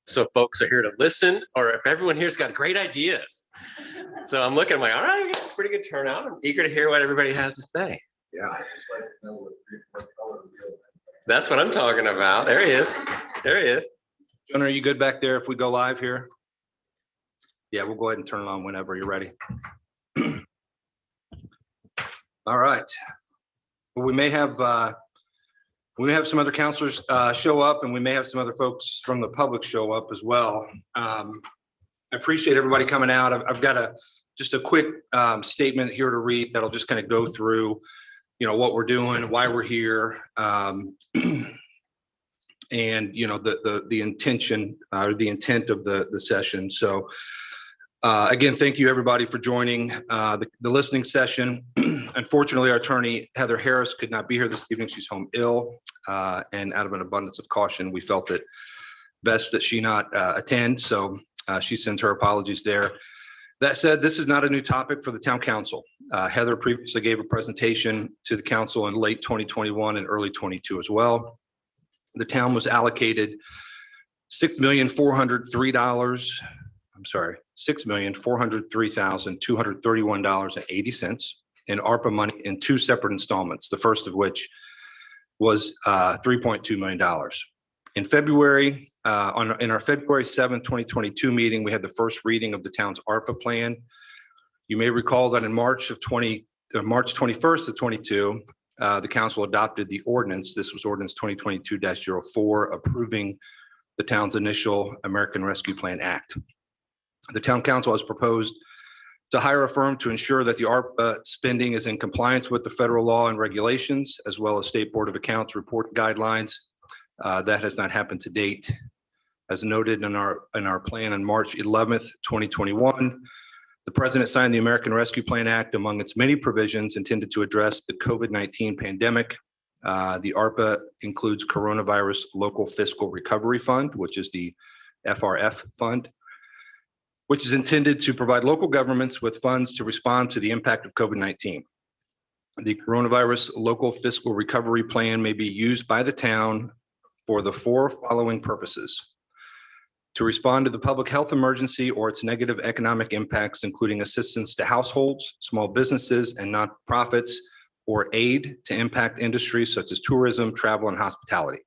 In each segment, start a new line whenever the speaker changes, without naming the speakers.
So folks are here to listen, or if everyone here's got great ideas. So I'm looking, I'm like, all right, we got a pretty good turnout. I'm eager to hear what everybody has to say. Yeah. That's what I'm talking about. There he is. There he is.
John, are you good back there if we go live here? Yeah, we'll go ahead and turn it on whenever you're ready. All right. Well, we may have some other counselors show up, and we may have some other folks from the public show up as well. I appreciate everybody coming out. I've got just a quick statement here to read that'll just kind of go through, what we're doing, why we're here, and the intention or the intent of the session. So again, thank you everybody for joining the listening session. Unfortunately, our attorney Heather Harris could not be here this evening. She's home ill, and out of an abundance of caution, we felt it best that she not attend. So she sends her apologies there. That said, this is not a new topic for the town council. Heather previously gave a presentation to the council in late 2021 and early 22 as well. The town was allocated $6,403,231.80 in ARPA money in two separate installments, the first of which was $3.2 million. In February, in our February 7th, 2022 meeting, we had the first reading of the town's ARPA plan. You may recall that in March 21st of 22, the council adopted the ordinance. This was ordinance 2022-04, approving the town's initial American Rescue Plan Act. The town council has proposed to hire a firm to ensure that the ARPA spending is in compliance with the federal law and regulations, as well as State Board of Accounts report guidelines. That has not happened to date. As noted in our plan on March 11th, 2021, the President signed the American Rescue Plan Act among its many provisions intended to address the COVID-19 pandemic. The ARPA includes Coronavirus Local Fiscal Recovery Fund, which is the FRF fund, which is intended to provide local governments with funds to respond to the impact of COVID-19. The Coronavirus Local Fiscal Recovery Plan may be used by the town for the following purposes: to respond to the public health emergency or its negative economic impacts, including assistance to households, small businesses, and nonprofits, or aid to impact industries such as tourism, travel, and hospitality.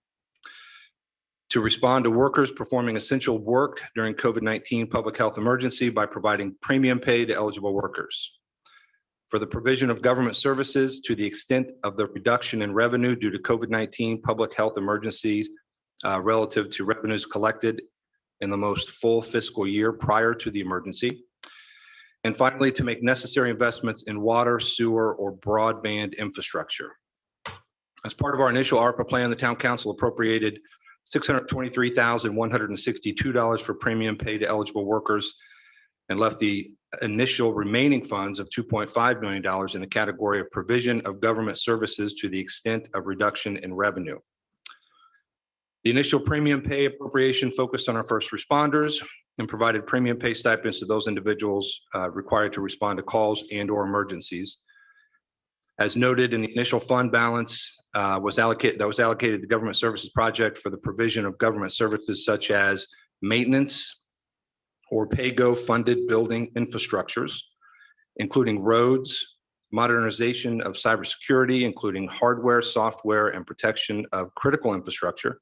To respond to workers performing essential work during COVID-19 public health emergency by providing premium pay to eligible workers. For the provision of government services to the extent of the reduction in revenue due to COVID-19 public health emergencies relative to revenues collected in the most full fiscal year prior to the emergency. And finally, to make necessary investments in water, sewer, or broadband infrastructure. As part of our initial ARPA plan, the town council appropriated $623,162 for premium pay to eligible workers and left the initial remaining funds of $2.5 million in the category of provision of government services to the extent of reduction in revenue. The initial premium pay appropriation focused on our first responders and provided premium pay stipends to those individuals required to respond to calls and/or emergencies. As noted, in the initial fund balance was allocated to the government services project for the provision of government services such as maintenance or pay-go funded building infrastructures, including roads, modernization of cybersecurity, including hardware, software, and protection of critical infrastructure,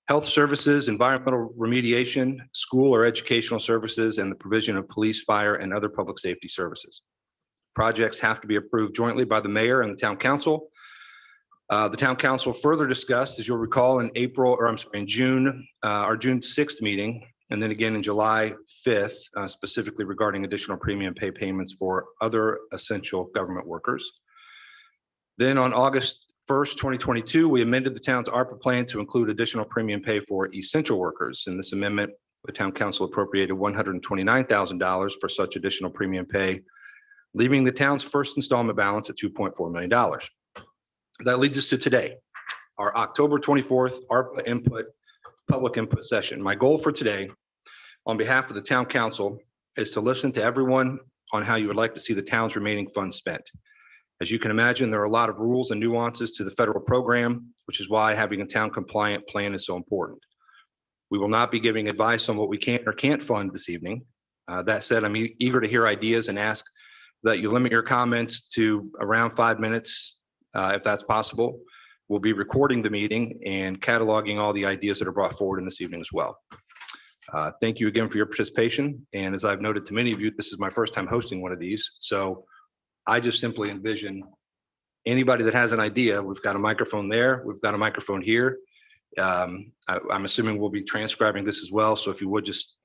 health services, environmental remediation, school or educational services, and the provision of police, fire, and other public safety services. Projects have to be approved jointly by the mayor and the town council. The town council further discussed, as you'll recall, in June, our June 6th meeting, and then again in July 5th, specifically regarding additional premium pay payments for other essential government workers. Then on August 1st, 2022, we amended the town's ARPA plan to include additional premium pay for essential workers. In this amendment, the town council appropriated $129,000 for such additional premium pay, leaving the town's first installment balance at $2.4 million. That leads us to today, our October 24th ARPA public input session. My goal for today, on behalf of the town council, is to listen to everyone on how you would like to see the town's remaining funds spent. As you can imagine, there are a lot of rules and nuances to the federal program, which is why having a town compliant plan is so important. We will not be giving advice on what we can or can't fund this evening. That said, I'm eager to hear ideas and ask that you limit your comments to around 5 minutes, if that's possible. We'll be recording the meeting and cataloging all the ideas that are brought forward in this evening as well. Thank you again for your participation. And as I've noted to many of you, this is my first time hosting one of these. So I just simply envision anybody that has an idea. We've got a microphone there. We've got a microphone here. I'm assuming we'll be transcribing this as well. So if you would just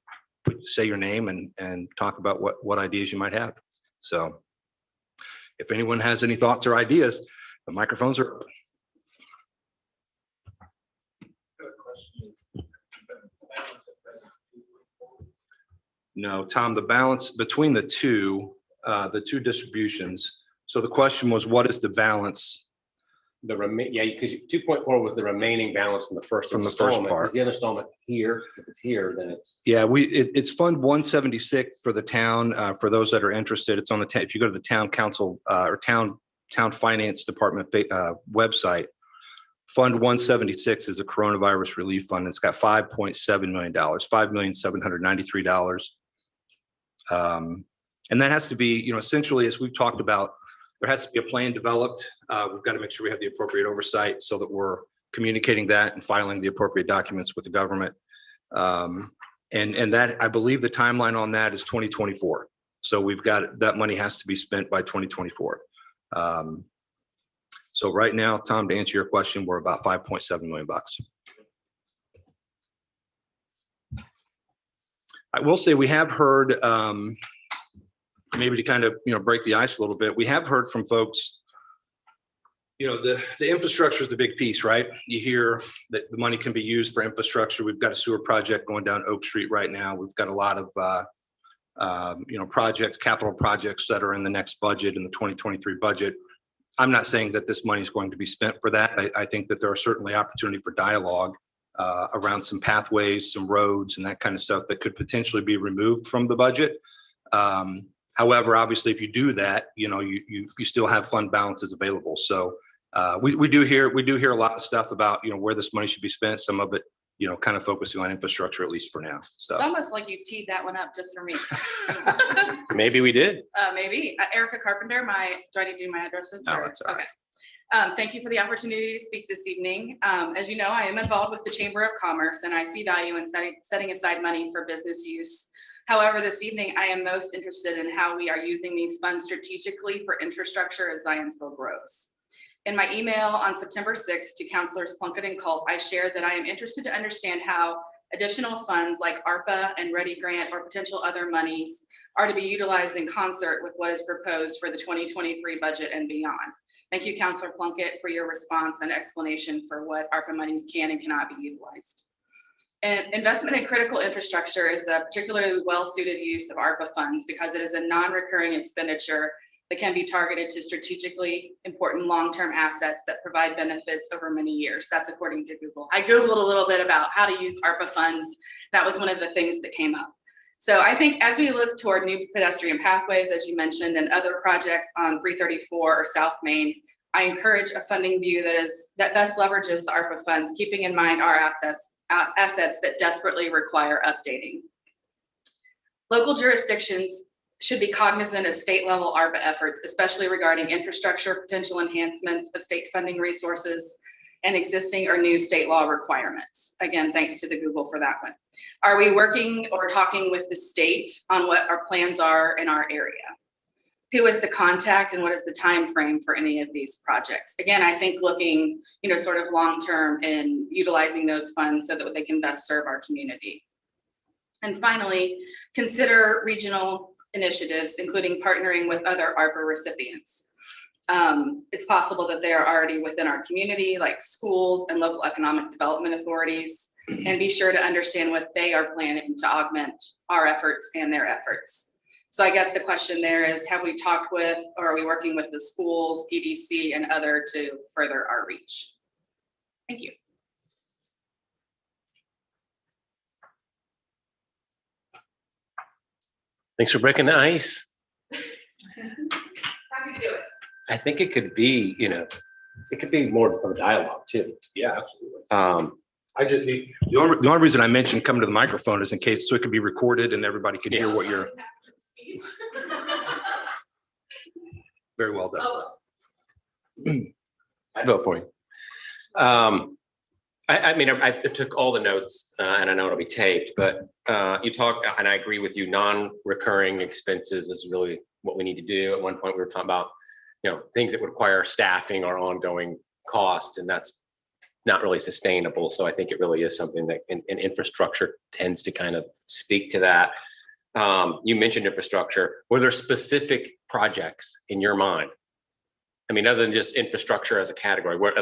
say your name and talk about what ideas you might have. So if anyone has any thoughts or ideas, the microphones are open. No, Tom, the balance between the two distributions. So the question was, what is the balance?
Yeah, because 2.4 was the remaining balance from the first installment.
part.
Is the other installment here? If it's here, then it's.
Yeah, it's Fund 176 for the town. For those that are interested, it's on the if you go to the town council or town finance department website. Fund 176 is the coronavirus relief fund. It's got $5.7 million, $5,793,000. And that has to be, essentially, as we've talked about, there has to be a plan developed. We've got to make sure we have the appropriate oversight so that we're communicating that and filing the appropriate documents with the government. And that, I believe the timeline on that is 2024. So we've got, that money has to be spent by 2024. So right now, Tom, to answer your question, we're about $5.7 million. I will say we have heard, maybe to kind of, break the ice a little bit, we have heard from folks, the infrastructure is the big piece, right? You hear that the money can be used for infrastructure. We've got a sewer project going down Oak Street right now. We've got a lot of, capital projects that are in the next budget, in the 2023 budget. I'm not saying that this money is going to be spent for that. I think that there are certainly opportunity for dialogue around some pathways, some roads, and that kind of stuff that could potentially be removed from the budget. However, obviously, if you do that, you still have fund balances available. So we do hear a lot of stuff about where this money should be spent. Some of it, kind of focusing on infrastructure, at least for now. So
it's almost like you teed that one up just for me.
Maybe we did.
Maybe Erica Carpenter. Do I need to do my addresses?
No, that's all right.
Okay. Thank you for the opportunity to speak this evening. As you know, I am involved with the Chamber of Commerce, and I see value in setting aside money for business use. However, this evening, I am most interested in how we are using these funds strategically for infrastructure as Zionsville grows. In my email on September 6th to Councilors Plunkett and Culp, I shared that I am interested to understand how additional funds like ARPA and Ready Grant or potential other monies are to be utilized in concert with what is proposed for the 2023 budget and beyond. Thank you, Councilor Plunkett, for your response and explanation for what ARPA monies can and cannot be utilized. And investment in critical infrastructure is a particularly well-suited use of ARPA funds because it is a non-recurring expenditure that can be targeted to strategically important long-term assets that provide benefits over many years. That's according to Google. I Googled a little bit about how to use ARPA funds. That was one of the things that came up. So I think as we look toward new pedestrian pathways, as you mentioned, and other projects on 334 or South Main, I encourage a funding view that best leverages the ARPA funds, keeping in mind our assets that desperately require updating. Local jurisdictions should be cognizant of state level ARPA efforts, especially regarding infrastructure, potential enhancements of state funding resources, and existing or new state law requirements. Again, thanks to the Google for that one. Are we working or talking with the state on what our plans are in our area? Who is the contact and what is the time frame for any of these projects? Again, I think looking, sort of long-term and utilizing those funds so that they can best serve our community. And finally, consider regional initiatives, including partnering with other ARPA recipients. It's possible that they are already within our community, like schools and local economic development authorities, and be sure to understand what they are planning to augment our efforts and their efforts. So I guess the question there is, have we talked with, or are we working with the schools, EDC, and other to further our reach? Thank you.
Thanks for breaking the ice.
Happy to do it.
I think it could be, it could be more of a dialogue too.
Yeah, absolutely. the only reason I mentioned coming to the microphone is in case, so it could be recorded and everybody can hear what you're. Very well done.
I'd vote for you. I mean, I took all the notes and I know it'll be taped, but you talk, and I agree with you, non-recurring expenses is really what we need to do. At one point, we were talking about, things that would require staffing or ongoing costs, and that's not really sustainable. So I think it really is something that in infrastructure tends to kind of speak to that. You mentioned infrastructure. Were there specific projects in your mind? I mean, other than just infrastructure as a category, what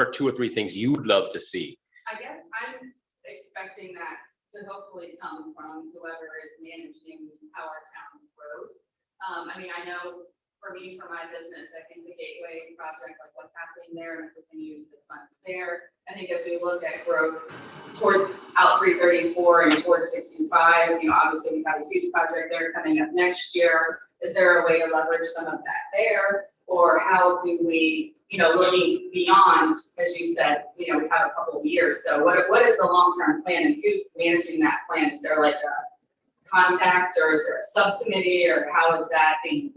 are 2 or 3 things you'd love to see?
I guess I'm expecting that to hopefully come from whoever is managing how our town grows. I mean, I know for me, for my business, I think the Gateway project, like what's happening there, and if we can use the funds there. I think as we look at growth toward out 334 and toward 65, obviously we have a huge project there coming up next year. Is there a way to leverage some of that there? Or how do we, looking beyond, as you said, we have a couple of years. So what is the long-term plan, and who's managing that plan? Is there like a contact, or is there a subcommittee, or how is that being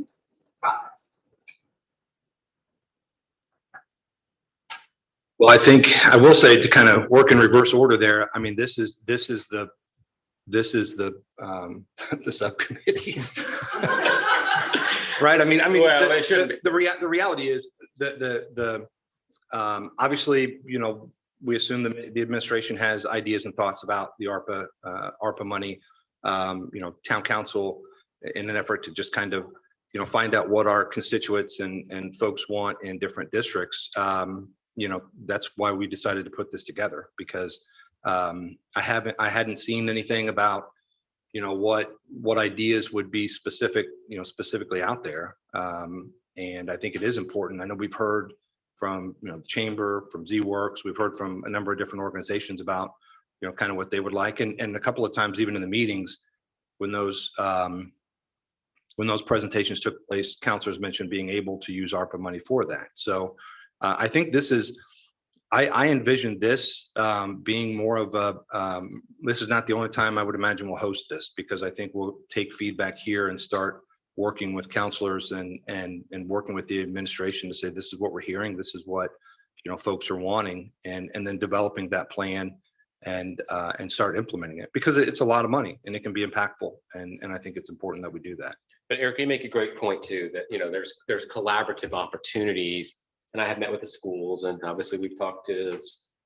processed?
Well, I think I will say, to kind of work in reverse order there. I mean, this is the the subcommittee. Right. I mean,
well, it shouldn't be.
The reality is that obviously, we assume the administration has ideas and thoughts about the ARPA money. Town council, in an effort to just kind of, find out what our constituents and folks want in different districts. That's why we decided to put this together, because I hadn't seen anything about what ideas would be specifically out there. And I think it is important. I know we've heard from, the chamber, from Z-Works, we've heard from a number of different organizations about, kind of what they would like. And a couple of times, even in the meetings, when those presentations took place, counselors mentioned being able to use ARPA money for that. So I think this is, I envision this being more of a, this is not the only time I would imagine we'll host this, because I think we'll take feedback here and start working with counselors and working with the administration to say, this is what we're hearing, this is what, folks are wanting, and then developing that plan and start implementing it, because it's a lot of money and it can be impactful. And I think it's important that we do that.
But Eric, you make a great point too, that, there's collaborative opportunities. And I have met with the schools, and obviously we've talked to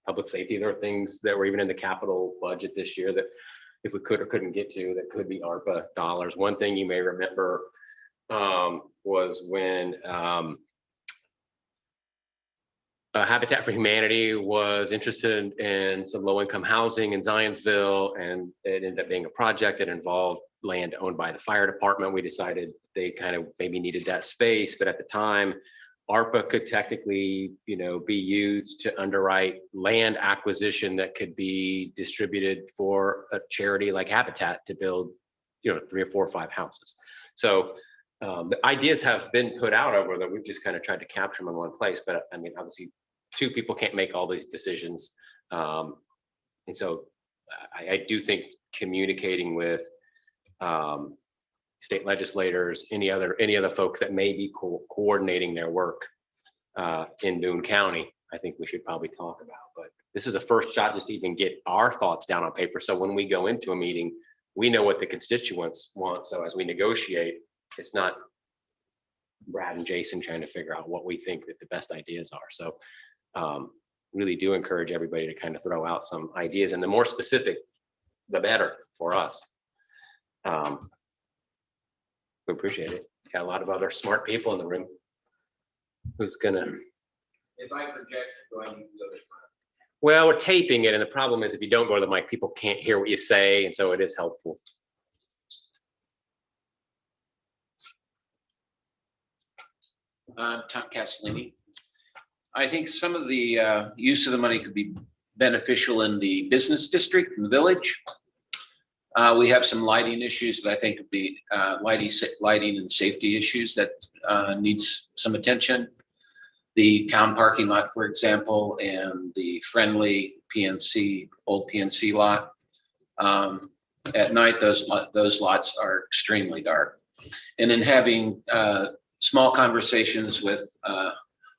public safety. There are things that were even in the capital budget this year that if we could or couldn't get to, that could be ARPA dollars. One thing you may remember was when Habitat for Humanity was interested in some low-income housing in Zionsville, and it ended up being a project that involved land owned by the fire department. We decided they kind of maybe needed that space, but at the time, ARPA could technically, be used to underwrite land acquisition that could be distributed for a charity like Habitat to build, 3 or 4 or 5 houses. So the ideas have been put out over that. We've just kind of tried to capture them in one place. But I mean, obviously, 2 people can't make all these decisions. And so I do think communicating with state legislators, any other folks that may be coordinating their work in Boone County, I think we should probably talk about. But this is a first shot just to even get our thoughts down on paper. So when we go into a meeting, we know what the constituents want. So as we negotiate, it's not Brad and Jason trying to figure out what we think that the best ideas are. So really do encourage everybody to kind of throw out some ideas, and the more specific, the better for us. We appreciate it. Got a lot of other smart people in the room. Who's gonna?
If I project, do I need to go this far?
Well, we're taping it, and the problem is if you don't go to the mic, people can't hear what you say, and so it is helpful.
Tom Castellini. I think some of the use of the money could be beneficial in the business district, in the village. We have some lighting issues that I think would be lighting and safety issues that needs some attention. The town parking lot, for example, and the friendly old PNC lot. At night, those lots are extremely dark. And in having small conversations with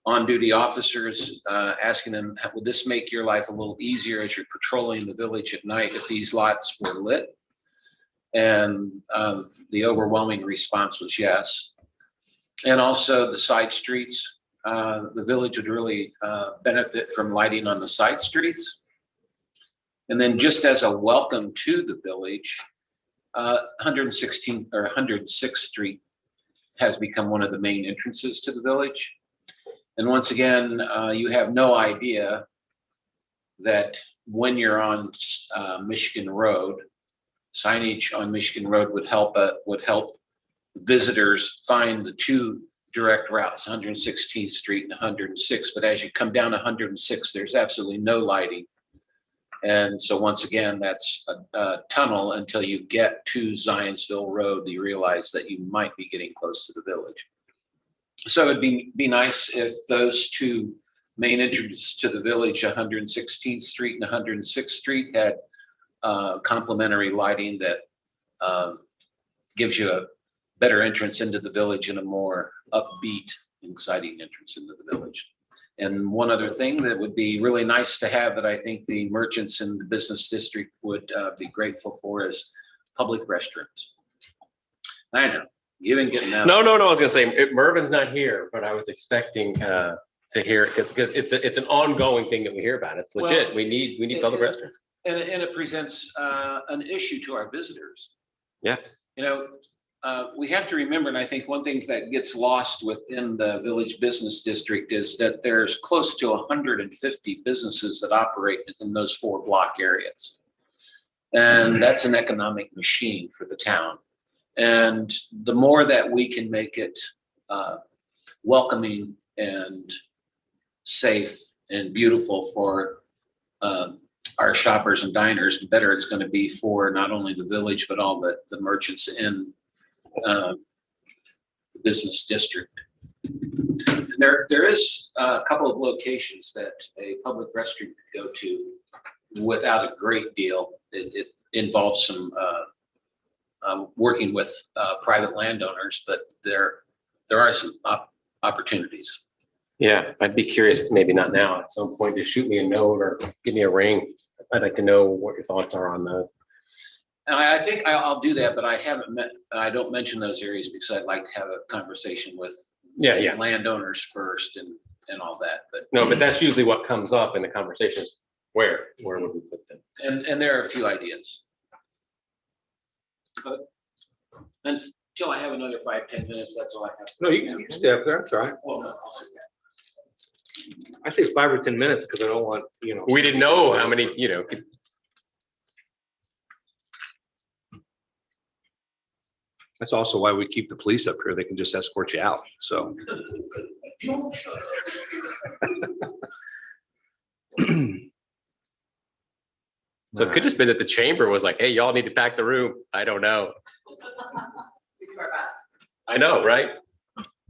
on-duty officers, asking them, would this make your life a little easier as you're patrolling the village at night if these lots were lit? And the overwhelming response was yes. And also the side streets, the village would really benefit from lighting on the side streets. And then just as a welcome to the village, 116th or 106th Street has become one of the main entrances to the village. And once again, you have no idea that when you're on Michigan Road, signage on Michigan Road would help visitors find the two direct routes, 116th Street and 106th. But as you come down 106th, there's absolutely no lighting. And so once again, that's a tunnel until you get to Zionsville Road. You realize that you might be getting close to the village. So it'd be nice if those two main entrances to the village, 116th Street and 106th Street, had complementary lighting that gives you a better entrance into the village and a more upbeat, exciting entrance into the village. And one other thing that would be really nice to have that I think the merchants in the business district would be grateful for is public restrooms. I know, you've been getting out.
No. I was gonna say, Mervin's not here, but I was expecting to hear it because it's an ongoing thing that we hear about. It's legit.
Well,
we need public restrooms.
And it presents an issue to our visitors.
Yeah.
You know, we have to remember, and I think one thing that gets lost within the village business district is that there's close to 150 businesses that operate within those 4 block areas. And that's an economic machine for the town. And the more that we can make it welcoming and safe and beautiful for our shoppers and diners, the better it's going to be for not only the village, but all the merchants in the business district. There is a couple of locations that a public restroom could go to without a great deal. It involves some working with private landowners, but there are some opportunities.
Yeah, I'd be curious, maybe not now, at some point, to shoot me a note or give me a ring. I'd like to know what your thoughts are on that.
And I think I'll do that, but I don't mention those areas because I'd like to have a conversation with landowners first and all that. But
no, but that's usually what comes up in the conversations. Where would we put them?
And there are a few ideas. But until I have another 5-10 minutes, that's all I have.
No, you can stay up there. That's all right.
Well, no, I'll sit back.
I say 5 or 10 minutes because I don't want,
We didn't know how many,
That's also why we keep the police up here. They can just escort you out. So.
So it could just been that the chamber was like, hey, y'all need to pack the room. I don't know. I know, right?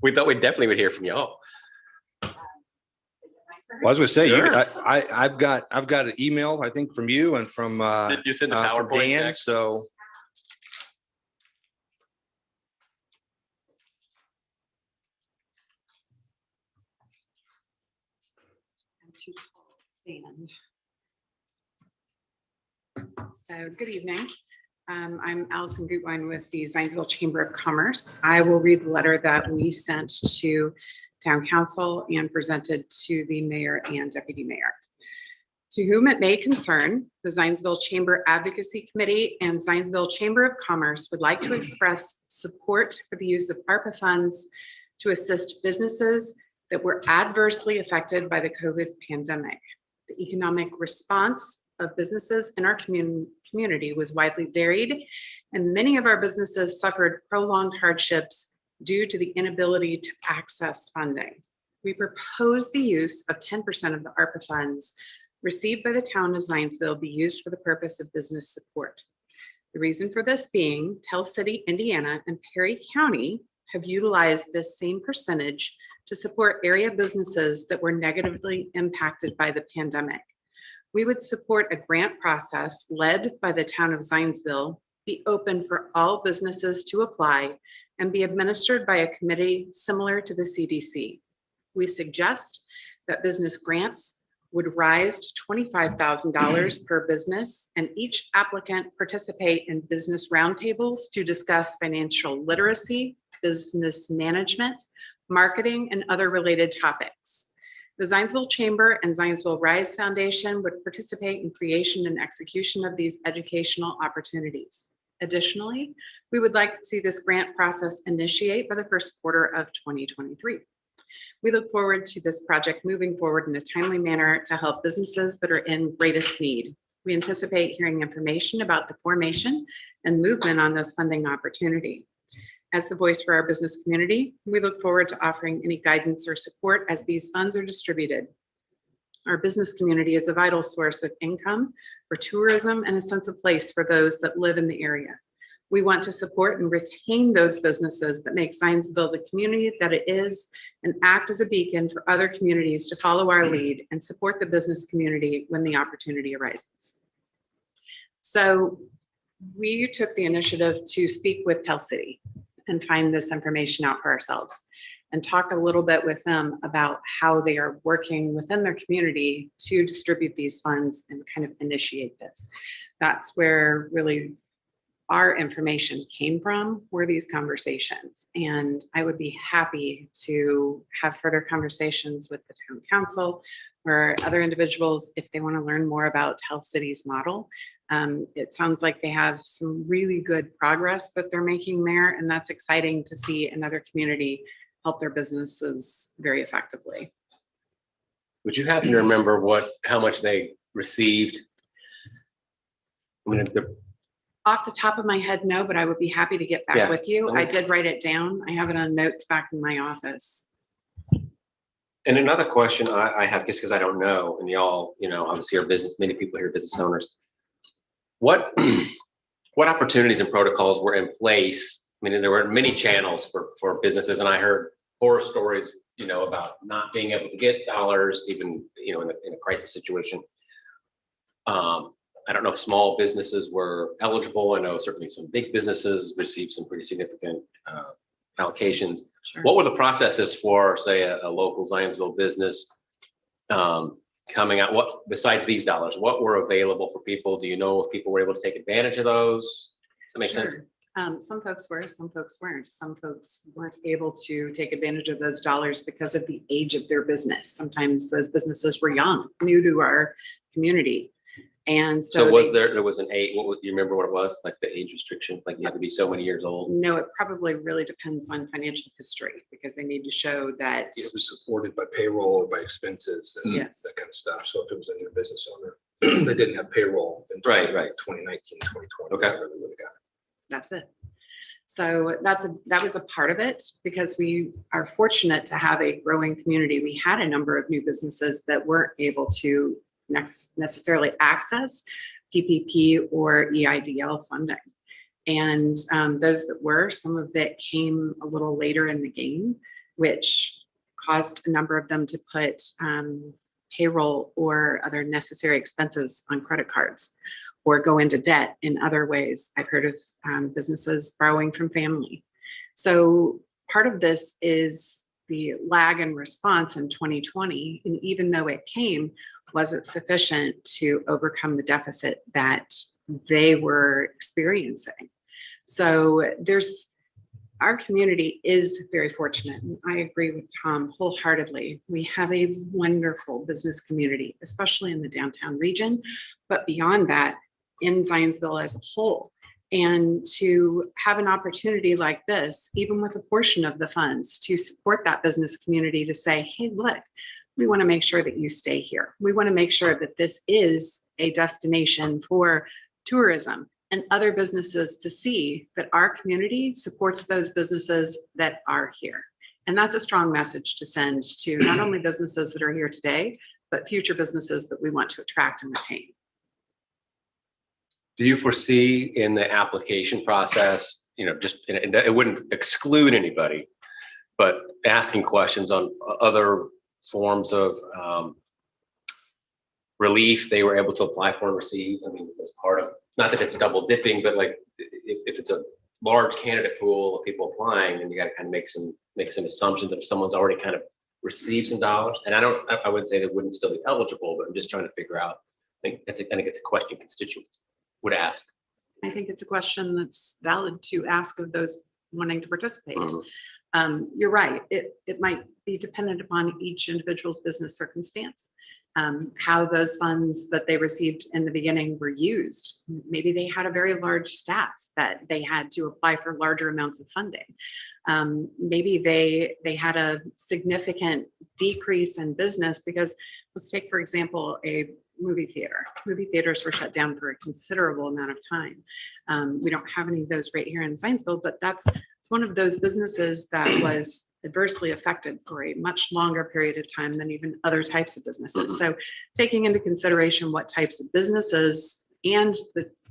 We thought we definitely would hear from y'all.
Well, I was going to say,
Sure.
I've got an email, I think, from you and from
Did you send the
from
PowerPoint
Dan.
deck?
So.
Stand. So good evening. I'm Allison Gutwein with the Zionsville Chamber of Commerce. I will read the letter that we sent to Town Council and presented to the mayor and deputy mayor. To whom it may concern, the Zionsville Chamber Advocacy Committee and Zionsville Chamber of Commerce would like to express support for the use of ARPA funds to assist businesses that were adversely affected by the COVID pandemic. The economic response of businesses in our community was widely varied, and many of our businesses suffered prolonged hardships due to the inability to access funding. We propose the use of 10% of the ARPA funds received by the town of Zionsville be used for the purpose of business support. The reason for this being Tell City, Indiana, and Perry County have utilized this same percentage to support area businesses that were negatively impacted by the pandemic. We would support a grant process led by the town of Zionsville, be open for all businesses to apply, and be administered by a committee similar to the CDC. We suggest that business grants would rise to $25,000 per business, and each applicant participate in business roundtables to discuss financial literacy, business management, marketing, and other related topics. The Zionsville Chamber and Zionsville Rise Foundation would participate in creation and execution of these educational opportunities. Additionally, we would like to see this grant process initiate by the first quarter of 2023. We look forward to this project moving forward in a timely manner to help businesses that are in greatest need. We anticipate hearing information about the formation and movement on this funding opportunity. As the voice for our business community, we look forward to offering any guidance or support as these funds are distributed. Our business community is a vital source of income for tourism and a sense of place for those that live in the area. We want to support and retain those businesses that make Zionsville the community that it is, and act as a beacon for other communities to follow our lead and support the business community when the opportunity arises. So we took the initiative to speak with Tell City and find this information out for ourselves and talk a little bit with them about how they are working within their community to distribute these funds and kind of initiate this. That's where really our information came from, were these conversations. And I would be happy to have further conversations with the town council or other individuals if they want to learn more about Tell City's model. It sounds like they have some really good progress that they're making there, and that's exciting to see another community help their businesses very effectively.
Would you happen to remember how much they received? I mean,
Off the top of my head, no, but I would be happy to get back with you. I did write it down. I have it on notes back in my office.
And another question I have, just because I don't know, and y'all, obviously are business, many people here are business owners. What opportunities and protocols were in place? I mean, there were many channels for businesses, and I heard horror stories, about not being able to get dollars, even, in a crisis situation. I don't know if small businesses were eligible. I know certainly some big businesses received some pretty significant allocations.
Sure.
What were the processes for, say, a local Zionsville business coming out? What, besides these dollars, what were available for people? Do you know if people were able to take advantage of those? Does that make sense?
Some folks were, some folks weren't. Some folks weren't able to take advantage of those dollars because of the age of their business. Sometimes those businesses were young, new to our community. And so
there was an age, do you remember what it was? Like the age restriction, like you had to be so many years old?
No, it probably really depends on financial history because they need to show that
It was supported by payroll or by expenses and
Yes.
that kind of stuff. So if it was a new business owner that didn't have payroll in
Right.
2019, 2020,
Okay.
they really would have got it.
that's it. So that was a part of it because we are fortunate to have a growing community. We had a number of new businesses that weren't able to necessarily access PPP or EIDL funding. And those that were, some of it came a little later in the game, which caused a number of them to put payroll or other necessary expenses on credit cards or go into debt in other ways. I've heard of businesses borrowing from family. So part of this is the lag in response in 2020. And even though it came, wasn't sufficient to overcome the deficit that they were experiencing. So our community is very fortunate. And I agree with Tom wholeheartedly. We have a wonderful business community, especially in the downtown region, but beyond that, in Zionsville as a whole. And to have an opportunity like this, even with a portion of the funds, to support that business community to say, hey, look, we want to make sure that you stay here. We want to make sure that this is a destination for tourism and other businesses to see that our community supports those businesses that are here. And that's a strong message to send to not only businesses that are here today, but future businesses that we want to attract and retain.
Do you foresee in the application process, and it wouldn't exclude anybody, but asking questions on other forms of relief they were able to apply for and receive. I mean, as part of, not that it's double dipping, but like if it's a large candidate pool of people applying, then you got to kind of make some assumptions if someone's already kind of received some dollars. And I wouldn't say they wouldn't still be eligible, but I'm just trying to figure out. I think it's a question constituents would ask.
I think it's a question that's valid to ask of those wanting to participate. You're right. It might be dependent upon each individual's business circumstance, how those funds that they received in the beginning were used. Maybe they had a very large staff that they had to apply for larger amounts of funding. Maybe they had a significant decrease in business because, let's take, for example, a movie theater. Movie theaters were shut down for a considerable amount of time. We don't have any of those right here in Zionsville, but it's one of those businesses that was adversely affected for a much longer period of time than even other types of businesses. So taking into consideration what types of businesses and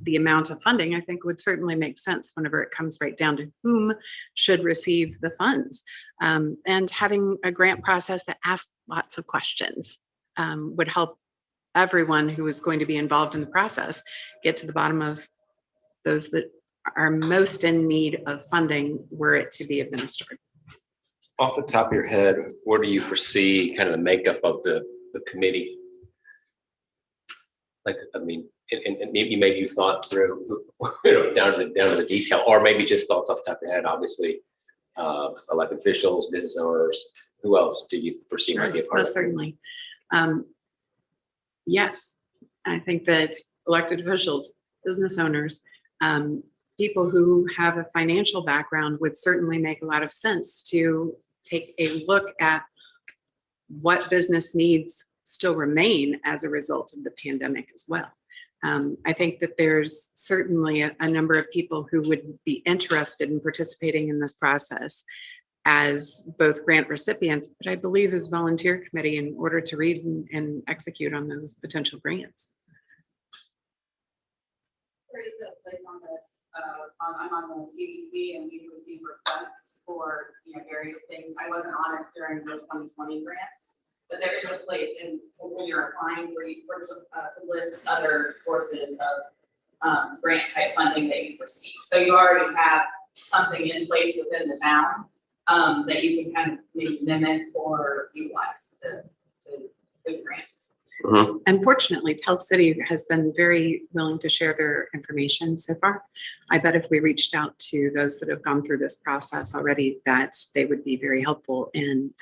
the amount of funding, I think would certainly make sense whenever it comes right down to whom should receive the funds. And having a grant process that asks lots of questions would help everyone who is going to be involved in the process get to the bottom of those that are most in need of funding were it to be administered.
Off the top of your head, where do you foresee kind of the makeup of the committee? Like, I mean, and maybe you thought through, down to the detail, or maybe just thoughts off the top of your head. Obviously, elected officials, business owners. Who else do you foresee might be a part of it?
Certainly. Yes, I think that elected officials, business owners, people who have a financial background would certainly make a lot of sense to take a look at what business needs still remain as a result of the pandemic as well. I think that there's certainly a number of people who would be interested in participating in this process as both grant recipients, but I believe as volunteer committee in order to read and execute on those potential grants.
There is a place on this. I'm on the CDC and we receive requests for various things. I wasn't on it during the 2020 grants, but there is a place in when you're applying to list other sources of grant type funding that you've received. So you already have something in place within the town that you can kind of maybe mimic or utilize to do grants.
Unfortunately, Tell City has been very willing to share their information so far. I bet if we reached out to those that have gone through this process already, that they would be very helpful in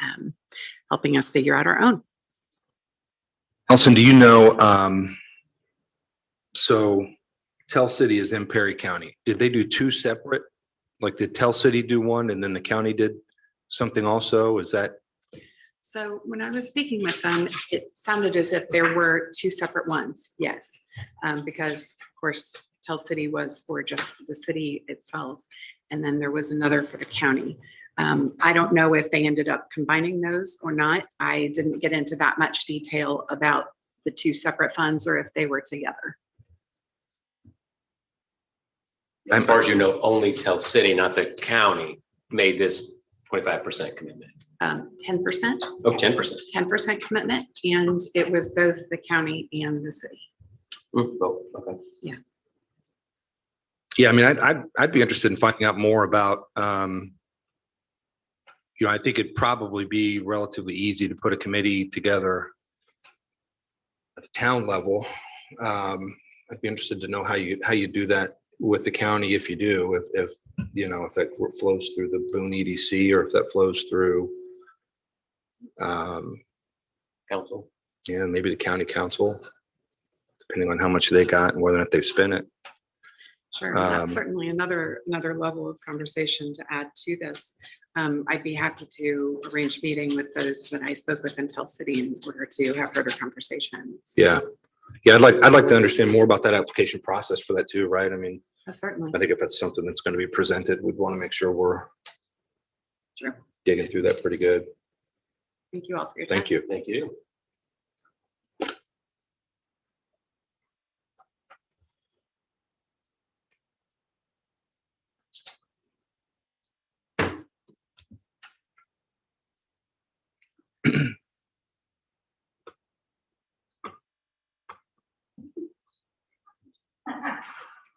helping us figure out our own.
Allison, do you know, so Tell City is in Perry County. Did they do two separate? Like, did Tell City do one and then the county did something also? Is that?
So when I was speaking with them, it sounded as if there were two separate ones. Yes, because of course, Tell City was for just the city itself. And then there was another for the county. I don't know if they ended up combining those or not. I didn't get into that much detail about the two separate funds or if they were together.
As far as you know, only Tell City, not the county, made this 25% commitment.
10%.
Oh, 10%.
10% commitment, and it was both the county and the city.
Oh, okay.
Yeah.
Yeah, I mean, I'd be interested in finding out more about, I think it'd probably be relatively easy to put a committee together at the town level. I'd be interested to know how you do that with the county, if you do, if that flows through the Boone EDC or if that flows through
Council.
Yeah, maybe the county council, depending on how much they got and whether or not they've spent it.
Sure, that's certainly another level of conversation to add to this. I'd be happy to arrange a meeting with those that I spoke with in Tell City in order to have further conversations.
Yeah, I'd like to understand more about that application process for that too, right? I mean,
certainly.
I think if that's something that's going to be presented, we'd want to make sure we're
Sure.
digging through that pretty good.
Thank you all for your time.
Thank you.
Thank you.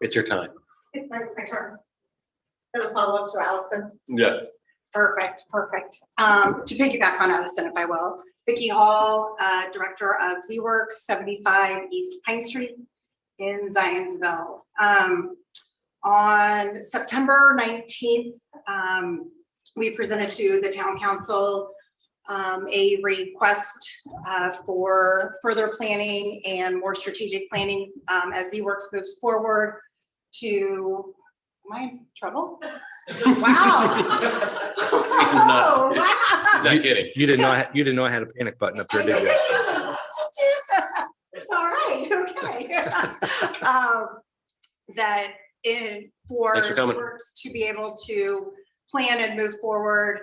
It's your time.
It's my turn. As a follow-up to Allison.
Yeah.
Perfect. To piggyback on Allison, if I will. Vicki Hall, Director of Z-Works, 75 East Pine Street in Zionsville. On September 19th, we presented to the town council a request for further planning and more strategic planning as Z-Works moves forward to, am I in trouble? Wow.
Jason's not-
Oh, wow.
He's not kidding.
You didn't know I had a panic button up there, did you?
All right, okay. That for
Thanks for coming.
works to be able to plan and move forward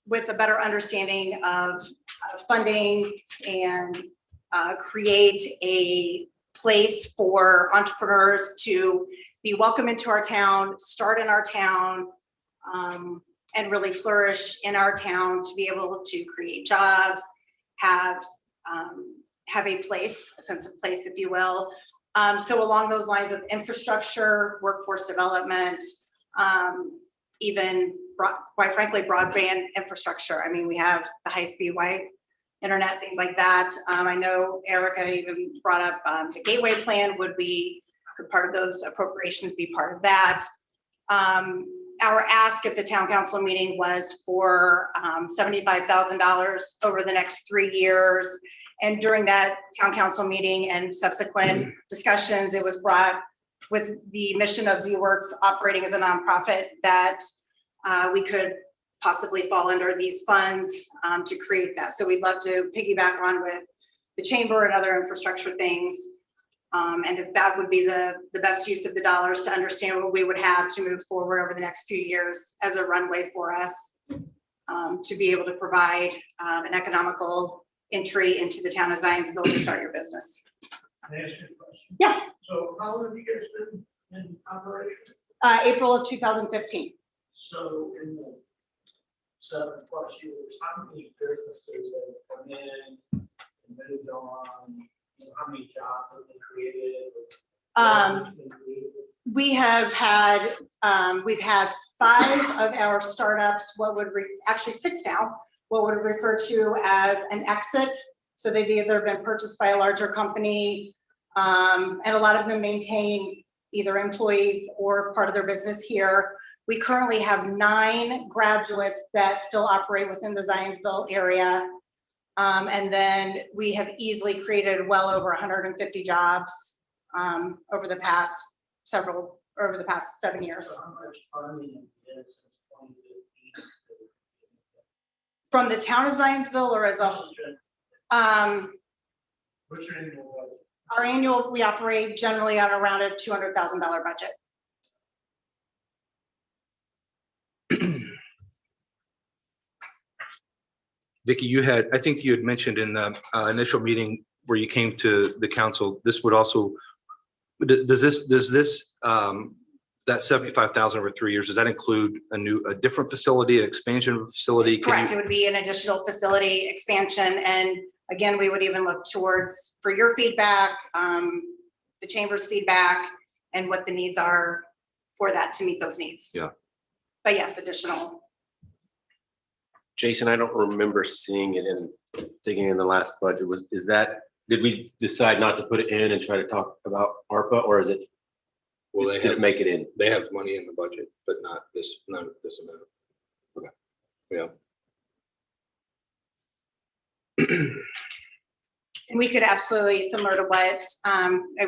with a better understanding of funding and create a place for entrepreneurs to be welcome into our town, start in our town, and really flourish in our town to be able to create jobs, have a place, a sense of place, if you will. So along those lines of infrastructure, workforce development, even quite frankly, broadband infrastructure. I mean, we have the high-speed internet, things like that. I know Erica even brought up the gateway plan could part of those appropriations be part of that. Our ask at the town council meeting was for $75,000 over the next 3 years. And during that town council meeting and subsequent discussions, it was brought with the mission of Z-Works operating as a nonprofit that we could possibly fall under these funds to create that. So we'd love to piggyback on with the chamber and other infrastructure things. And if that would be the best use of the dollars to understand what we would have to move forward over the next few years as a runway for us to be able to provide an economical entry into the town of Zionsville to start your business.
Can I ask you a question?
Yes,
So how long have you guys been in operation?
April of 2015.
So in the 7+ years, how many businesses have come in and moved on? You know, how many jobs have been created?
We've had 5 of our startups, actually 6 now, what would refer to as an exit. So they've either been purchased by a larger company, and a lot of them maintain either employees or part of their business here. We currently have 9 graduates that still operate within the Zionsville area. And then we have easily created well over 150 jobs over the past 7 years.
So how much funding have you had since 2015?
From the town of Zionsville or as a,
What's your annual budget?
our annual, we operate generally on around a $200,000 budget.
Vicki, I think you had mentioned in the initial meeting where you came to the council, this would also, does this that 75,000 over 3 years, does that include a different facility, an expansion of a facility?
Correct, it would be an additional facility expansion. And again, we would even look towards, for your feedback, the chamber's feedback, and what the needs are for that to meet those needs.
Yeah.
But yes, additional.
Jason, I don't remember seeing it digging in the last budget. Did we decide not to put it in and try to talk about ARPA, or is it?
Well,
Did it make it in?
They have money in the budget, but not this amount. Okay. Yeah.
And we could absolutely, similar to what,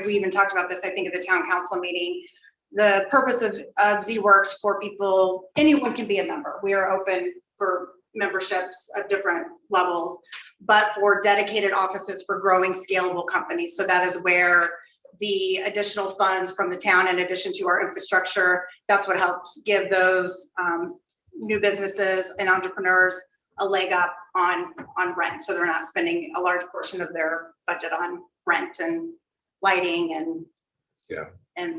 we even talked about this, I think, at the town council meeting. The purpose of Z-Works for people, anyone can be a member. We are open for memberships of different levels, but for dedicated offices for growing scalable companies. So that is where the additional funds from the town, in addition to our infrastructure, that's what helps give those new businesses and entrepreneurs a leg up on rent. So they're not spending a large portion of their budget on rent and lighting and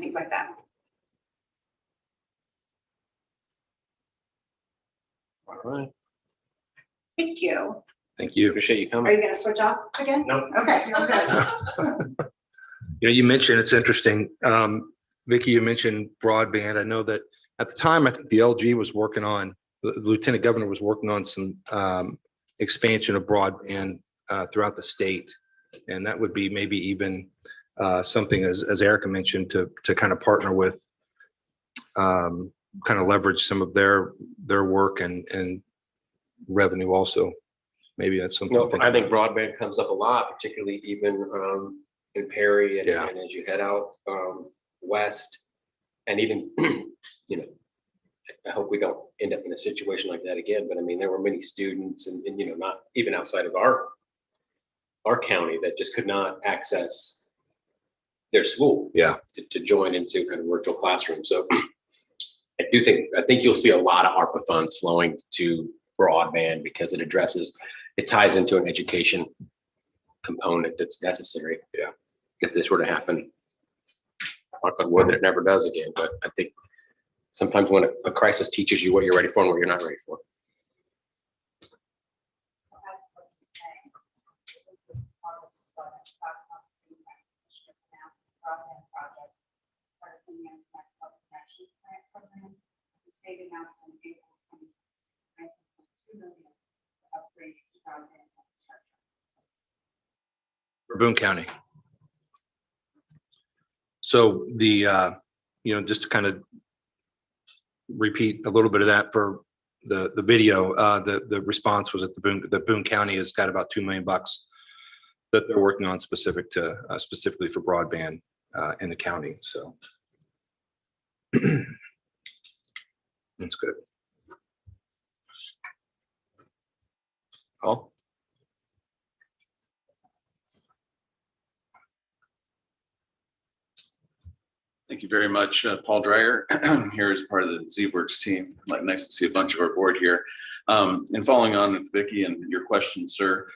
things like that.
All right.
Thank you.
Thank you.
Appreciate you
Are
coming.
you gonna switch off again?
No.
Okay, okay.
You mentioned, it's interesting. Vicky, you mentioned broadband. I know that at the time, I think the LG was working on, the Lieutenant Governor was working on some expansion of broadband throughout the state. And that would be maybe even something, as Erica mentioned, to kind of partner with, kind of leverage some of their work and revenue also. Maybe that's something.
No, I think broadband comes up a lot, particularly even in Perry and,
Yeah.
and as you head out west, and even I hope we don't end up in a situation like that again. But I mean, there were many students, and not even outside of our county, that just could not access their school.
Yeah.
To join into kind of virtual classrooms. So I think you'll see a lot of ARPA funds flowing to broadband because it ties into an education component that's necessary.
Yeah.
If this were to happen, knock on wood that it never does again. But I think sometimes when a crisis teaches you what you're ready for and what you're not ready for.
The state announced in April 2019, $2 million upgrades to broadband infrastructure.
For Boone County. So the, just to kind of repeat a little bit of that for the video, the response was that Boone County has got about $2 million that they're working on specifically for broadband in the county. So that's good.
Paul?
Thank you very much, Paul Dreyer. Here as part of the ZWorks team. Nice to see a bunch of our board here. And following on with Vicky and your question, sir,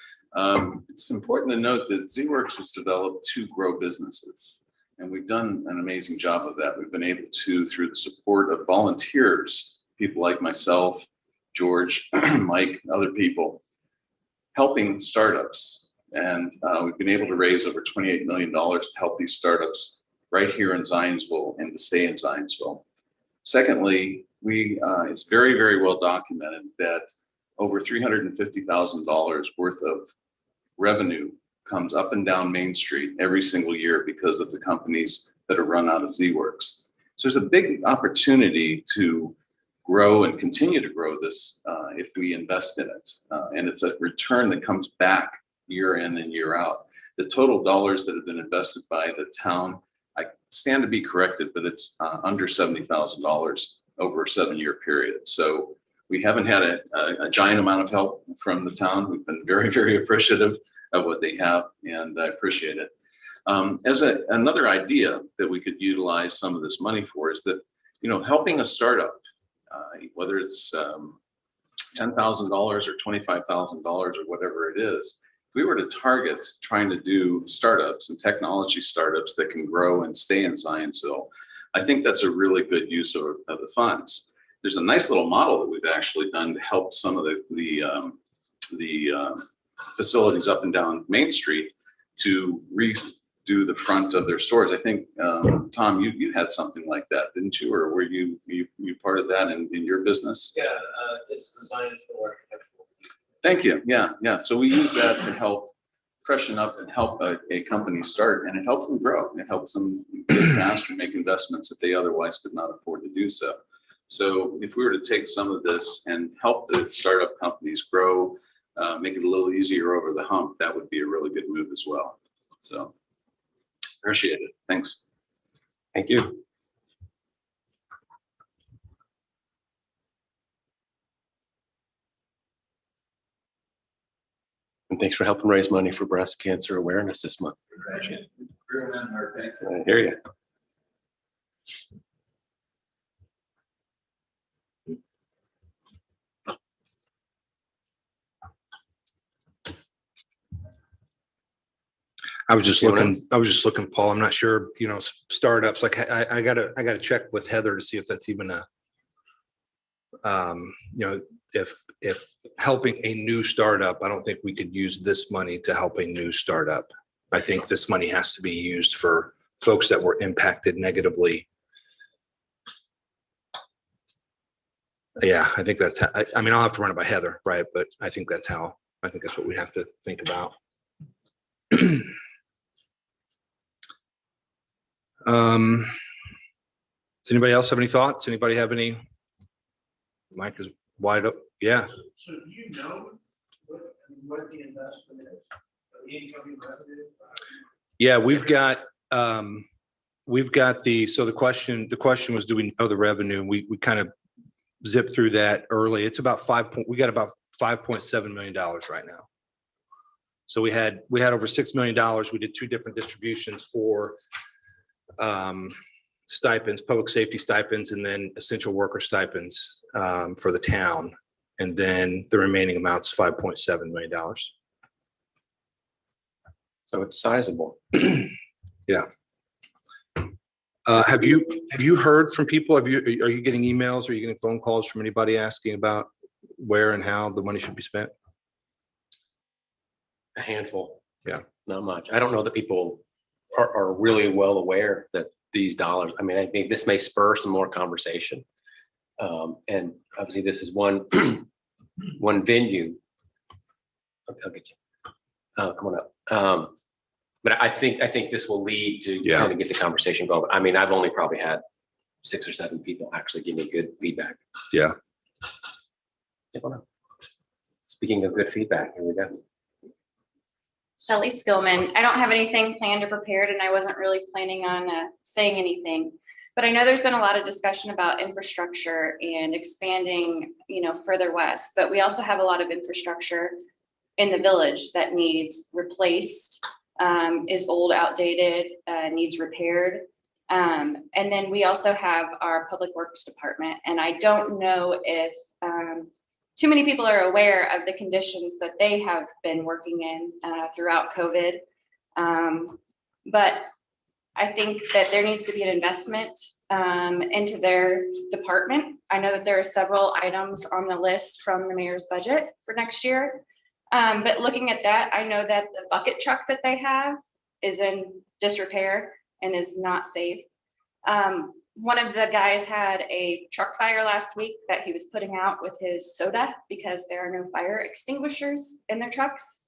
it's important to note that ZWorks was developed to grow businesses. And we've done an amazing job of that. We've been able to, through the support of volunteers, people like myself, George, Mike, other people, helping startups. And we've been able to raise over $28 million to help these startups right here in Zionsville and to stay in Zionsville. Secondly, it's very, very well documented that over $350,000 worth of revenue comes up and down Main Street every single year because of the companies that are run out of ZWorks. So there's a big opportunity to grow and continue to grow this if we invest in it. And it's a return that comes back year in and year out. The total dollars that have been invested by the town, I stand to be corrected, but it's under $70,000 over a 7-year period. So we haven't had a giant amount of help from the town. We've been very, very appreciative of what they have, and I appreciate it. As another idea that we could utilize some of this money for is that, helping a startup, whether it's $10,000 or $25,000 or whatever it is, if we were to target trying to do startups and technology startups that can grow and stay in Zionsville, I think that's a really good use of the funds. There's a nice little model that we've actually done to help some of the facilities up and down Main Street to redo the front of their stores. I think, Tom, you had something like that, didn't you? Or were you part of that in your business?
Yeah, it's the Zionsville Architectural.
Thank you. Yeah. So we use that to help freshen up and help a company start, and it helps them grow. It helps them get faster, make investments that they otherwise could not afford to do so. So if we were to take some of this and help the startup companies grow, make it a little easier over the hump, that would be a really good move as well. So appreciate it. Thanks.
Thank you. And thanks for helping raise money for breast cancer awareness this month. I hear you.
I was just looking, Paul. I'm not sure, startups, like I gotta check with Heather to see if that's even if helping a new startup, I don't think we could use this money to help a new startup. I think this money has to be used for folks that were impacted negatively Yeah, I think that's, I mean, I'll have to run it by Heather, right? But I think that's what we have to think about. Does anybody else have any thoughts? Anybody have any? Mike is wide up. Yeah.
So do you know what the investment is, the incoming revenue?
Yeah, we've got so the question was, do we know the revenue? We kind of zipped through that early. It's about we got about $5.7 million right now. So we had over $6 million. We did 2 different distributions for stipends, public safety stipends, and then essential worker stipends for the town. And then the remaining amount's $5.7 million.
So it's sizable.
Yeah. Have you heard from people? Are you getting emails? Are you getting phone calls from anybody asking about where and how the money should be spent?
A handful.
Yeah.
Not much. I don't know that people are really well aware that these dollars, I mean, I think this may spur some more conversation. And obviously this is one venue. I'll get you. Come on up. But I think this will lead to kind of get the conversation going. I mean, I've only probably had 6 or 7 people actually give me good feedback.
Yeah.
Speaking of good feedback, here we go.
Shelley Skillman. I don't have anything planned or prepared, and I wasn't really planning on saying anything. But I know there's been a lot of discussion about infrastructure and expanding, further west. But we also have a lot of infrastructure in the village that needs replaced, is old, outdated, needs repaired. And then we also have our public works department. And I don't know if too many people are aware of the conditions that they have been working in throughout COVID. But I think that there needs to be an investment into their department. I know that there are several items on the list from the mayor's budget for next year. But looking at that, I know that the bucket truck that they have is in disrepair and is not safe. One of the guys had a truck fire last week that he was putting out with his soda because there are no fire extinguishers in their trucks.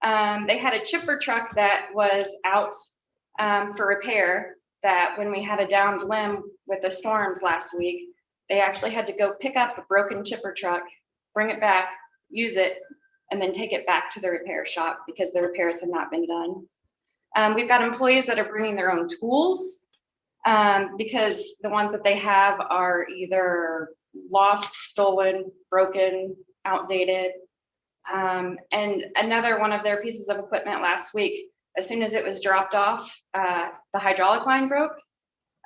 They had a chipper truck that was out for repair, that when we had a downed limb with the storms last week, they actually had to go pick up a broken chipper truck, bring it back, use it, and then take it back to the repair shop because the repairs had not been done. We've got employees that are bringing their own tools because the ones that they have are either lost, stolen, broken, outdated. And another one of their pieces of equipment last week, as soon as it was dropped off, the hydraulic line broke.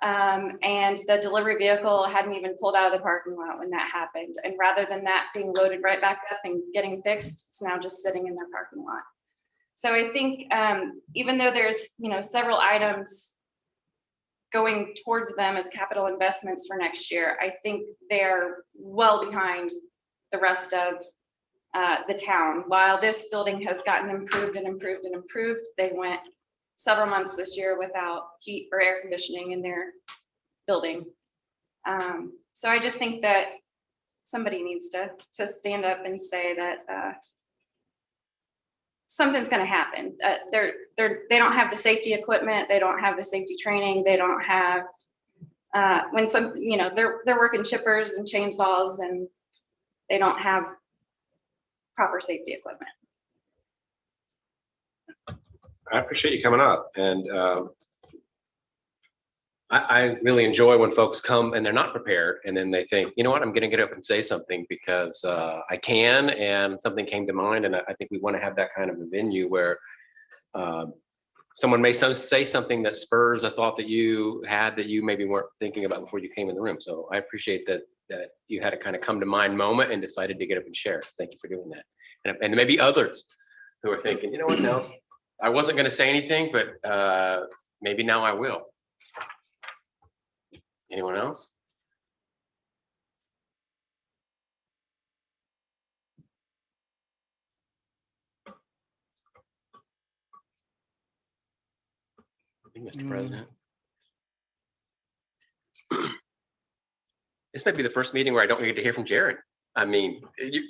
And the delivery vehicle hadn't even pulled out of the parking lot when that happened. And rather than that being loaded right back up and getting fixed, it's now just sitting in their parking lot. So I think even though there's several items going towards them as capital investments for next year, I think they're well behind the rest of the town. While this building has gotten improved and improved and improved, they went several months this year without heat or air conditioning in their building. So I just think that somebody needs to stand up and say that something's going to happen. They don't have the safety equipment. They don't have the safety training. They don't have when they're working chippers and chainsaws and they don't have proper safety equipment.
I appreciate you coming up, and I really enjoy when folks come and they're not prepared, and then they think, you know what, I'm going to get up and say something because I can, and something came to mind, and I think we want to have that kind of a venue where someone may say something that spurs a thought that you had that you maybe weren't thinking about before you came in the room. So I appreciate that you had a kind of come to mind moment and decided to get up and share. Thank you for doing that, and maybe others who are thinking, you know what, else. I wasn't going to say anything, but maybe now I will. Anyone else? Mr. President. this might be the first meeting where I don't get to hear from Jared. I mean, you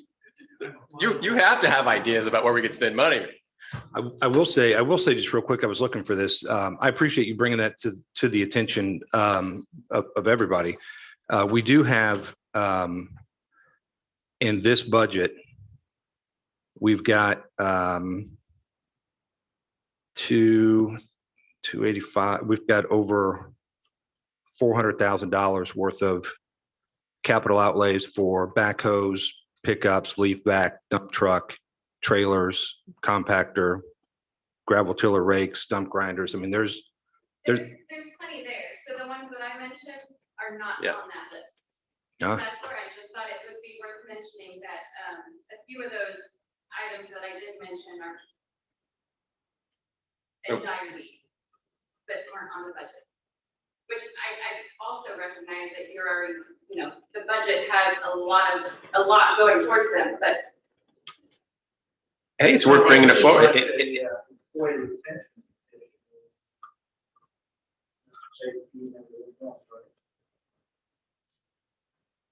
have to have ideas about where we could spend money.
I will say just real quick, I was looking for this. I appreciate you bringing that to the attention of everybody. We do have in this budget, we've got 285, we've got over $400,000 worth of capital outlays for backhoes, pickups, leaf vac, dump truck, trailers, compactor, gravel tiller rakes, dump grinders. I mean, there's
plenty there. So the ones that I mentioned are not
Yeah.
on that list.
Yeah.
That's where I just thought it would be worth mentioning that a few of those items that I did mention are in dire need, but weren't on the budget. Which I also recognize that you're already, the budget has a lot going towards them, but
Hey, it's worth bringing it forward.
Like the, employee retention. Say, you know, right?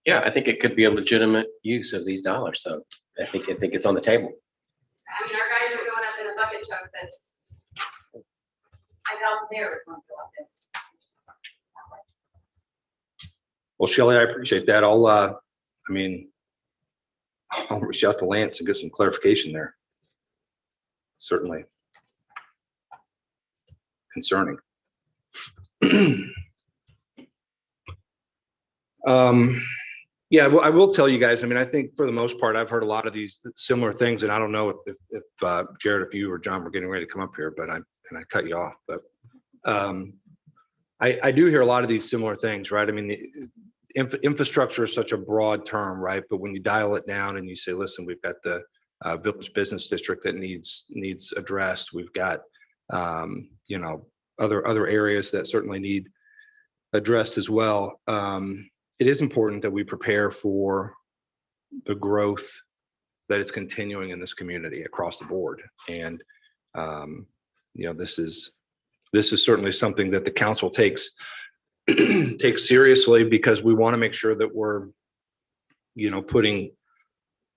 Yeah, I think it could be a legitimate use of these dollars. So I think it's on the table.
I mean, our guys are going up in a bucket truck that's, I doubt they're going to go up there.
Well, Shelley, I appreciate that. I'll reach out to Lance and get some clarification there. Certainly concerning. Yeah, well, I will tell you guys, I mean, I think for the most part, I've heard a lot of these similar things, and I don't know if Jared, if you or John were getting ready to come up here, but I cut you off, but I do hear a lot of these similar things, right? I mean, the infrastructure is such a broad term, right? But when you dial it down and you say, listen, we've got the village business district that needs addressed. We've got, other areas that certainly need addressed as well. It is important that we prepare for the growth that is continuing in this community across the board. And, this is certainly something that the council takes seriously, because we want to make sure that we're, putting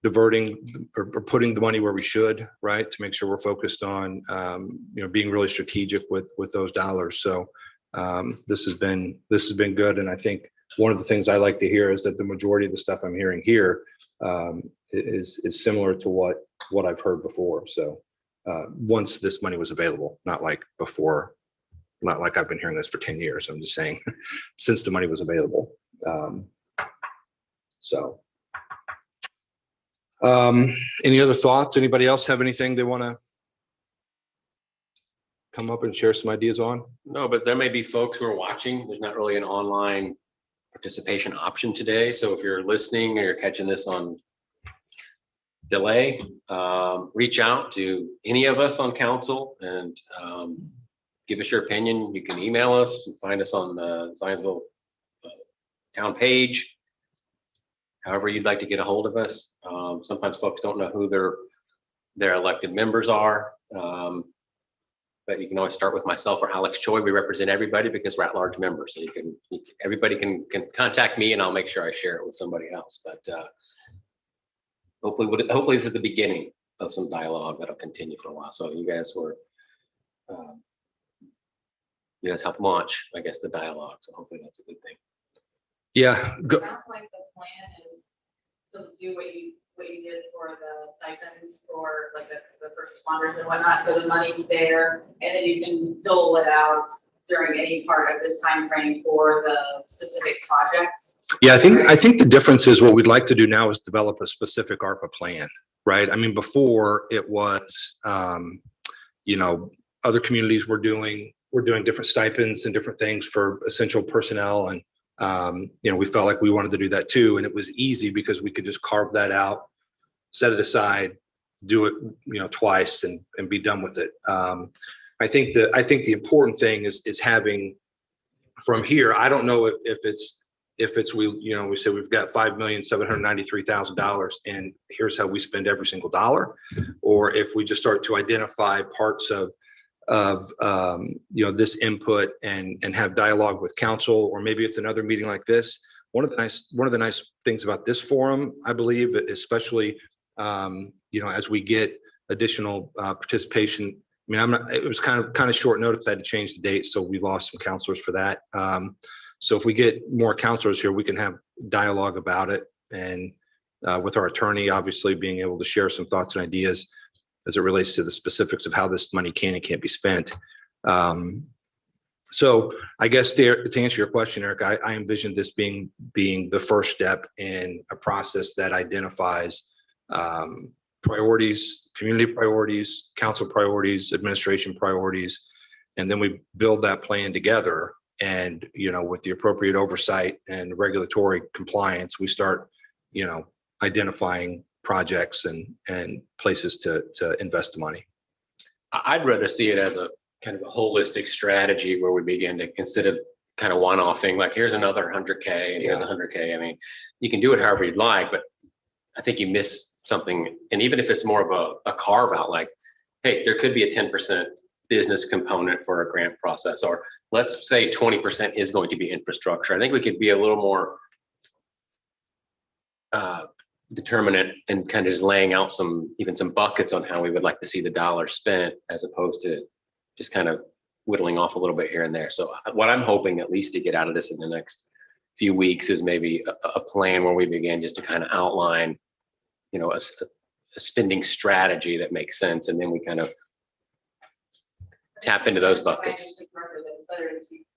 the money where we should, right? To make sure we're focused on, being really strategic with those dollars. So this has been good. And I think one of the things I like to hear is that the majority of the stuff I'm hearing here is similar to what I've heard before. So once this money was available, not like before, not like I've been hearing this for 10 years. I'm just saying since the money was available. Any other thoughts? Anybody else have anything they want to come up and share some ideas on?
No, but there may be folks who are watching. There's not really an online participation option today. So if you're listening or you're catching this on delay, reach out to any of us on council and give us your opinion. You can email us and find us on the Zionsville town page. However you'd like to get a hold of us. Sometimes folks don't know who their elected members are. But you can always start with myself or Alex Choi. We represent everybody because we're at-large members. So everybody can contact me, and I'll make sure I share it with somebody else. But hopefully this is the beginning of some dialogue that'll continue for a while. So you guys helped launch, I guess, the dialogue. So hopefully that's a good thing.
Yeah.
Sounds like the plan is to do what you did for the stipends for like the first responders and whatnot, so the money's there, and then you can dole it out during any part of this time frame for the specific projects.
Yeah, I think the difference is what we'd like to do now is develop a specific ARPA plan, right? I mean, before it was, other communities were doing different stipends and different things for essential personnel, and we felt like we wanted to do that too. And it was easy because we could just carve that out, set it aside, do it, twice and be done with it. I think the important thing is having from here. I don't know if it's we say we've got $5,793,000 and here's how we spend every single dollar, or if we just start to identify parts of this input and have dialogue with council, or maybe it's another meeting like this one of the nice things about this forum, I believe, especially, as we get additional participation. I mean, it was kind of short notice. I had to change the date, so we lost some counselors for that. So if we get more counselors here, we can have dialogue about it, and with our attorney, obviously being able to share some thoughts and ideas as it relates to the specifics of how this money can and can't be spent. So I guess to answer your question, Eric, I envision this being the first step in a process that identifies priorities, community priorities, council priorities, administration priorities, and then we build that plan together. And, with the appropriate oversight and regulatory compliance, we start, identifying projects and places to invest the money.
I'd rather see it as a kind of a holistic strategy where we begin to, instead of kind of one-offing, like here's another 100K and here's 100K. I mean, you can do it however you'd like, but I think you miss something. And even if it's more of a carve out, like, hey, there could be a 10% business component for a grant process, or let's say 20% is going to be infrastructure. I think we could be a little more determinate and kind of just laying out some buckets on how we would like to see the dollars spent, as opposed to just kind of whittling off a little bit here and there. So what I'm hoping at least to get out of this in the next few weeks is maybe a plan where we begin just to kind of outline, a spending strategy that makes sense. And then we kind of tap into those buckets.
To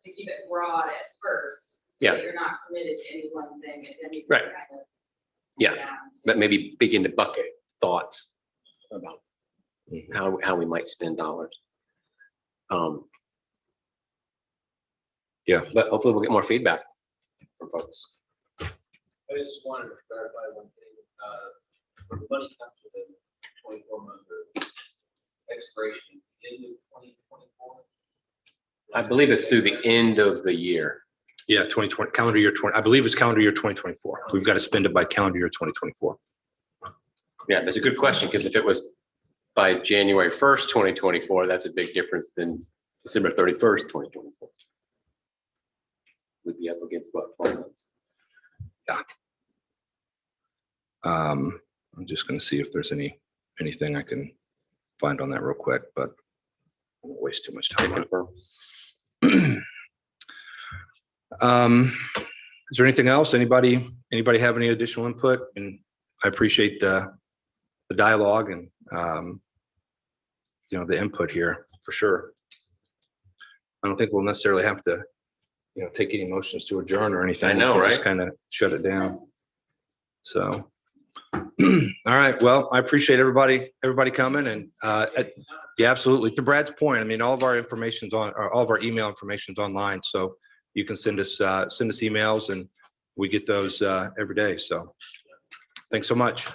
keep it broad at first. So
Yeah.
that you're not committed to any one thing and then you can
Right.
kind of.
Yeah.
down to-
But maybe begin to bucket thoughts about how we might spend dollars.
Yeah.
But hopefully we'll get more feedback from folks.
I just wanted to clarify one thing. When the money comes to the 24-month expiration, end of 2024.
I believe it's through the end of the year.
Yeah, 2020, calendar year 20, I believe it's calendar year 2024. We've got to spend it by calendar year 2024.
Yeah, that's a good question, because if it was by January 1st, 2024, that's a big difference than December 31st, 2024. We'd be up against what, 12 months?
I'm just going to see if there's anything I can find on that real quick, but I won't waste too much time on it. Is there anything else? Anybody have any additional input? And I appreciate the dialogue and the input here for sure. I don't think we'll necessarily have to take any motions to adjourn or anything.
I know,
We'll just
right?
kind of shut it down. So all right, well, I appreciate everybody coming, and yeah, absolutely. To Brad's point, I mean, all of our email information's online, so you can send us emails, and we get those every day. So thanks so much.